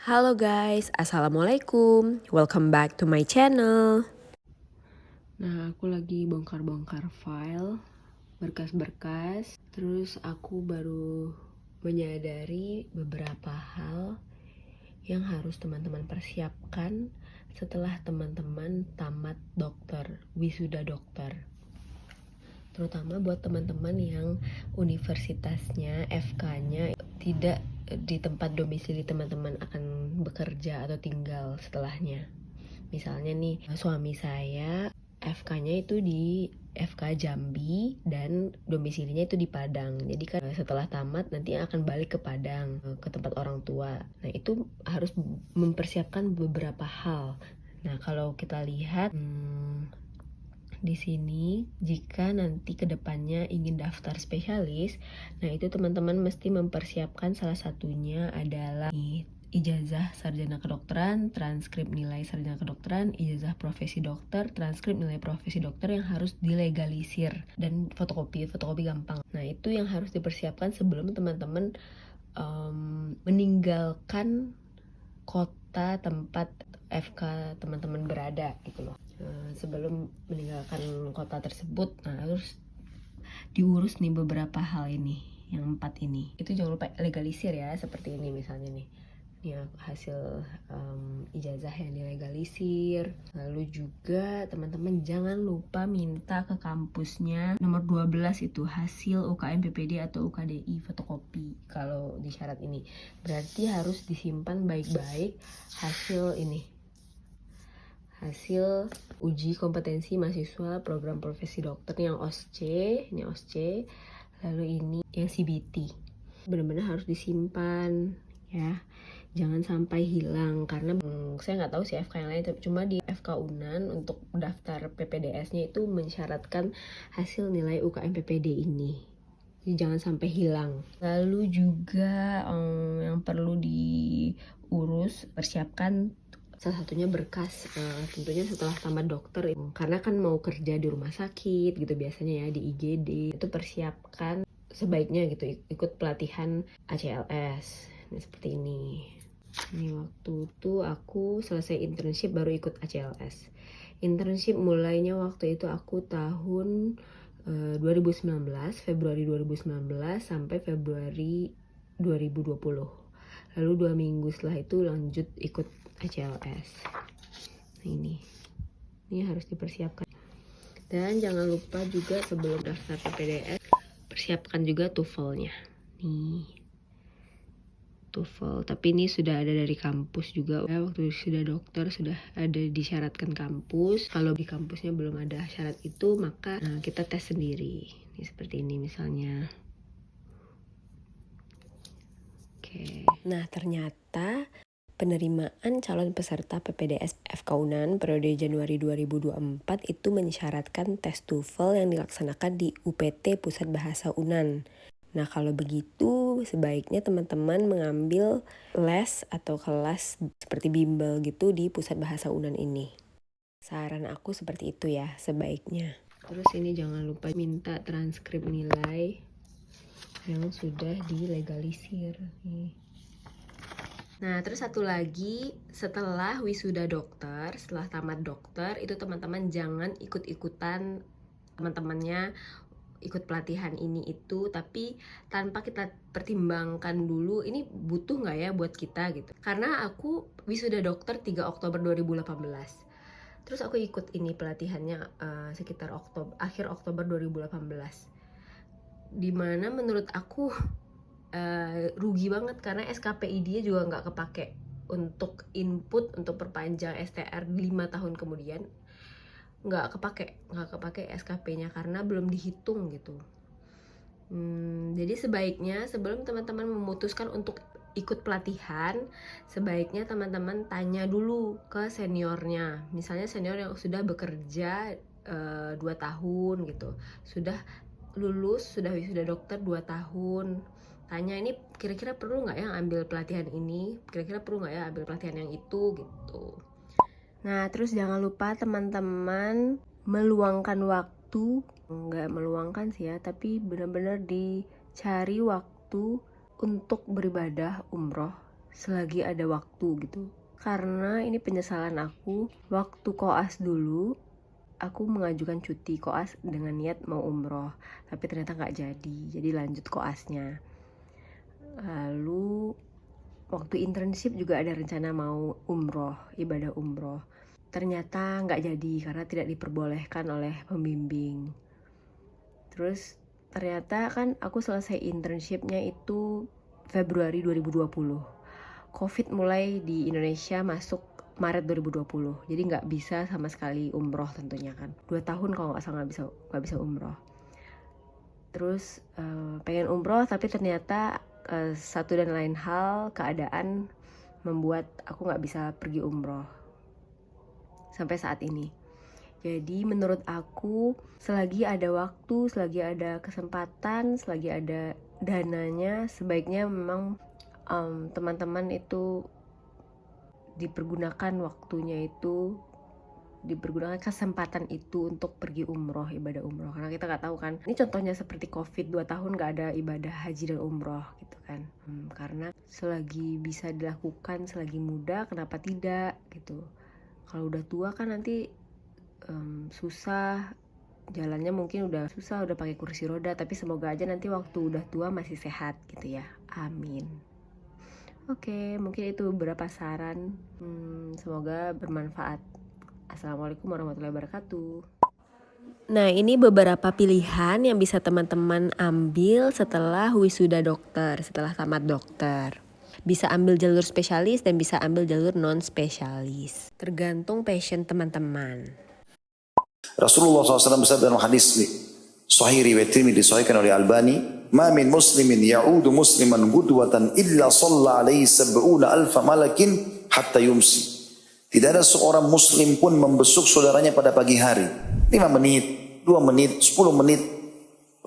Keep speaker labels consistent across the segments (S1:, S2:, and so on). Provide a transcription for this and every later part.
S1: Halo guys, Assalamualaikum. Welcome back to my channel. Nah, aku lagi bongkar-bongkar file, berkas-berkas. Terus aku baru menyadari beberapa hal yang harus teman-teman persiapkan setelah teman-teman tamat dokter, wisuda dokter. Terutama buat teman-teman yang universitasnya, FK-nya tidak di tempat domisili teman-teman akan bekerja atau tinggal setelahnya. Misalnya nih, suami saya FK-nya itu di FK Jambi dan domisilinya itu di Padang. Jadi kan setelah tamat nanti akan balik ke Padang, ke tempat orang tua. Nah, itu harus mempersiapkan beberapa hal. Nah, kalau kita lihat di sini, jika nanti kedepannya ingin daftar spesialis, nah itu teman-teman mesti mempersiapkan salah satunya adalah ijazah sarjana kedokteran, transkrip nilai sarjana kedokteran, ijazah profesi dokter, transkrip nilai profesi dokter yang harus dilegalisir, dan fotokopi gampang. Nah, itu yang harus dipersiapkan sebelum teman-teman meninggalkan kota tempat FK teman-teman berada gitu loh. Sebelum meninggalkan kota tersebut, nah harus diurus nih beberapa hal ini, yang 4 ini. Itu jangan lupa legalisir ya, seperti ini misalnya nih. Ini hasil ijazah yang dilegalisir. Lalu juga teman-teman jangan lupa minta ke kampusnya nomor 12 itu hasil UKM PPD atau UKDI fotokopi. Kalau di syarat ini berarti harus disimpan baik-baik hasil ini, hasil uji kompetensi mahasiswa program profesi dokter yang OSC, ini OSC. Lalu ini yang CBT. Benar-benar harus disimpan ya. Jangan sampai hilang, karena saya nggak tahu sih FK yang lain, cuma di FK Unan untuk daftar PPDS-nya itu mensyaratkan hasil nilai UKM PPD ini. Jadi jangan sampai hilang. Lalu juga yang perlu diurus, persiapkan salah satunya berkas, tentunya setelah tamat dokter, karena kan mau kerja di rumah sakit gitu biasanya ya, di IGD. Itu persiapkan sebaiknya gitu, ikut pelatihan ACLS. Nah, seperti ini. Ini waktu itu aku selesai internship baru ikut ACLS. Internship mulainya waktu itu aku tahun 2019, Februari 2019 sampai Februari 2020. Lalu 2 minggu setelah itu lanjut ikut ACLS. Nah, ini harus dipersiapkan. Dan jangan lupa juga sebelum daftar PPDS, persiapkan juga TOEFL-nya. Nih, TOEFL, tapi ini sudah ada dari kampus juga ya, waktu sudah dokter sudah ada disyaratkan kampus. Kalau di kampusnya belum ada syarat itu, maka kita tes sendiri. Ini seperti ini misalnya. Oke. Nah, ternyata penerimaan calon peserta PPDS FK Unan periode Januari 2024 itu mensyaratkan tes TOEFL yang dilaksanakan di UPT Pusat Bahasa Unan. Nah, kalau begitu sebaiknya teman-teman mengambil les atau kelas seperti bimbel gitu di Pusat Bahasa Unan ini. Saran aku seperti itu ya, sebaiknya. Terus ini jangan lupa minta transkrip nilai yang sudah dilegalisir nih. Nah, terus satu lagi, setelah wisuda dokter, setelah tamat dokter, itu teman-teman jangan ikut-ikutan teman-temannya ikut pelatihan ini itu, tapi tanpa kita pertimbangkan dulu ini butuh nggak ya buat kita gitu. Karena aku wisuda dokter 3 Oktober 2018. Terus aku ikut ini pelatihannya sekitar akhir Oktober 2018. Dimana menurut aku rugi banget karena SKPI dia juga nggak kepake untuk input untuk perpanjang STR 5 tahun kemudian. Nggak kepake SKP-nya karena belum dihitung gitu. Jadi sebaiknya sebelum teman-teman memutuskan untuk ikut pelatihan, sebaiknya teman-teman tanya dulu ke seniornya. Misalnya senior yang sudah bekerja 2 tahun gitu, sudah lulus, sudah wisuda dokter 2 tahun. Tanya, ini kira-kira perlu nggak ya ambil pelatihan ini, kira-kira perlu nggak ya ambil pelatihan yang itu gitu. Nah, terus jangan lupa teman-teman meluangkan waktu, nggak meluangkan sih ya, tapi benar-benar dicari waktu untuk beribadah umroh selagi ada waktu gitu. Karena ini penyesalan aku, waktu koas dulu aku mengajukan cuti koas dengan niat mau umroh, tapi ternyata nggak jadi lanjut koasnya. Lalu waktu internship juga ada rencana mau umroh, ibadah umroh. Ternyata nggak jadi karena tidak diperbolehkan oleh pembimbing. Terus ternyata kan aku selesai internshipnya itu Februari 2020. Covid mulai di Indonesia masuk Maret 2020, jadi nggak bisa sama sekali umroh tentunya kan. 2 tahun kalau nggak salah nggak bisa umroh. Terus pengen umroh tapi ternyata satu dan lain hal keadaan membuat aku nggak bisa pergi umroh sampai saat ini. Jadi menurut aku selagi ada waktu, selagi ada kesempatan, selagi ada dananya, sebaiknya memang teman-teman itu dipergunakan waktunya itu, dipergunakan kesempatan itu untuk pergi umroh, ibadah umroh. Karena kita nggak tahu kan, ini contohnya seperti Covid 2 tahun nggak ada ibadah haji dan umroh gitu kan. Karena selagi bisa dilakukan, selagi muda, kenapa tidak gitu. Kalau udah tua kan nanti susah, jalannya mungkin udah susah, udah pakai kursi roda, tapi semoga aja nanti waktu udah tua masih sehat gitu ya, amin. Oke, mungkin itu beberapa saran, semoga bermanfaat. Assalamualaikum warahmatullahi wabarakatuh. Nah, ini beberapa pilihan yang bisa teman-teman ambil setelah wisuda dokter, setelah tamat dokter. Bisa ambil jalur spesialis dan bisa ambil jalur non-spesialis, tergantung passion teman-teman.
S2: Rasulullah SAW bersabda dalam hadis Sahih riwayat Tirmidzi disahihkan oleh Albani, "Ma min muslimin ya'udu musliman gudwatan illa shalla alaihi sab'una alfa malakin hatta yumsi." Tidak ada seorang muslim pun membesuk saudaranya pada pagi hari. 5 menit, 2 menit, 10 menit.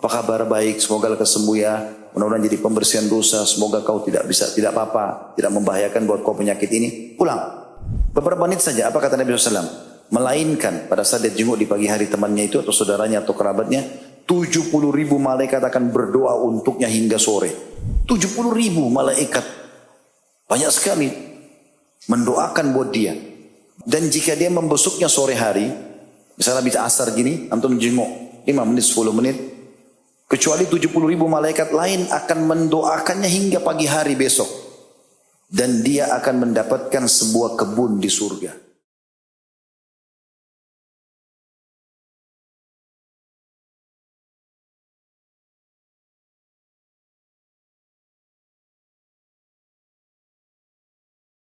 S2: Apa kabar baik? Semoga lekas sembuh ya. Mudah-mudahan jadi pembersihan dosa. Semoga kau tidak apa-apa, tidak membahayakan buat kau penyakit ini. Pulang. Beberapa menit saja. Apa kata Nabi SAW? Melainkan pada saat dia jenguk di pagi hari temannya itu atau saudaranya atau kerabatnya, 70.000 malaikat akan berdoa untuknya hingga sore. 70.000 malaikat. Banyak sekali mendoakan buat dia. Dan jika dia membesuknya sore hari, misalnya bisa asar gini, antum jenguk 5 menit, 10 menit, kecuali 70.000 malaikat lain akan mendoakannya hingga pagi hari besok. Dan dia akan mendapatkan sebuah kebun di surga.